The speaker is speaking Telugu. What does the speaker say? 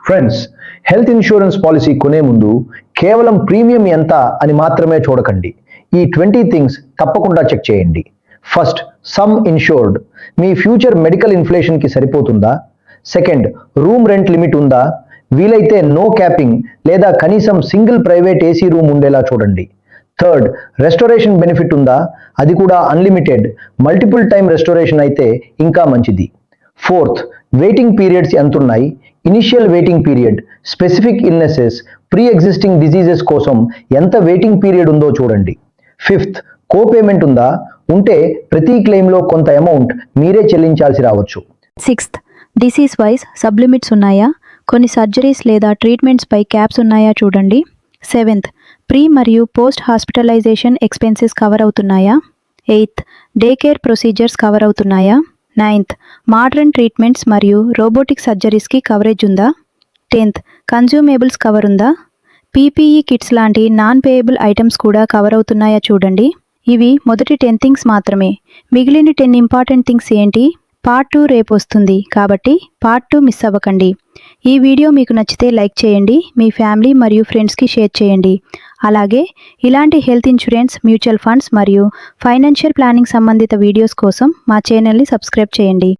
ఫ్రెండ్స్, హెల్త్ ఇన్సూరెన్స్ పాలసీ కొనే ముందు కేవలం ప్రీమియం ఎంత అని మాత్రమే చూడకండి. ఈ 20 థింగ్స్ తప్పకుండా చెక్ చేయండి. First, sum insured. మీ ఫ్యూచర్ మెడికల్ ఇన్ఫ్లేషన్కి సరిపోతుందా? సెకండ్, రూమ్ రెంట్ లిమిట్ ఉందా? వీలైతే నో క్యాపింగ్ లేదా కనీసం సింగిల్ ప్రైవేట్ ఏసీ రూమ్ ఉండేలా చూడండి. థర్డ్, రెస్టోరేషన్ బెనిఫిట్ ఉందా? అది కూడా అన్లిమిటెడ్, మల్టిపుల్ టైం రెస్టోరేషన్ అయితే ఇంకా మంచిది. ఫోర్త్, వెయిటింగ్ పీరియడ్స్ ఎంతున్నాయి? Initial waiting period, specific illnesses, pre existing diseases కోసం ఎంత వెయిటింగ్ పీరియడ్ ఉందో చూడండి. ఫిఫ్త్, కోపేమెంట్ ఉందా? ఉంటే ప్రతి క్లెయిమ్లో కొంత అమౌంట్ మీరే చెల్లించాల్సి రావచ్చు. Sixth, disease wise sub limits ఉన్నాయా? కొన్ని సర్జరీస్ లేదా ట్రీట్మెంట్స్ పై క్యాప్స్ ఉన్నాయా చూడండి. సెవెంత్, ప్రీ మరియు పోస్ట్ హాస్పిటలైజేషన్ ఎక్స్పెన్సెస్ కవర్ అవుతున్నాయా? Eighth, day care procedures cover అవుతున్నాయా? నైన్త్, మోడర్న్ ట్రీట్మెంట్స్ మరియు రోబోటిక్ సర్జరీస్కి కవరేజ్ ఉందా? 10th, కన్జ్యూమేబుల్స్ కవర్ ఉందా? పీపీఈ కిట్స్ లాంటి నాన్ పేయబుల్ ఐటమ్స్ కూడా కవర్ అవుతున్నాయా చూడండి. ఇవి మొదటి 10 థింగ్స్ మాత్రమే. మిగిలిన 10 ఇంపార్టెంట్ థింగ్స్ ఏంటి? పార్ట్ 2 రేపు వస్తుంది, కాబట్టి పార్ట్ 2 మిస్ అవ్వకండి. ఈ వీడియో మీకు నచ్చితే లైక్ చేయండి, మీ ఫ్యామిలీ మరియు ఫ్రెండ్స్కి షేర్ చేయండి. అలాగే ఇలాంటి హెల్త్ ఇన్సూరెన్స్, మ్యూచువల్ ఫండ్స్ మరియు ఫైనాన్షియల్ ప్లానింగ్ సంబంధిత వీడియోస్ కోసం మా ఛానల్ని సబ్స్క్రైబ్ చేయండి.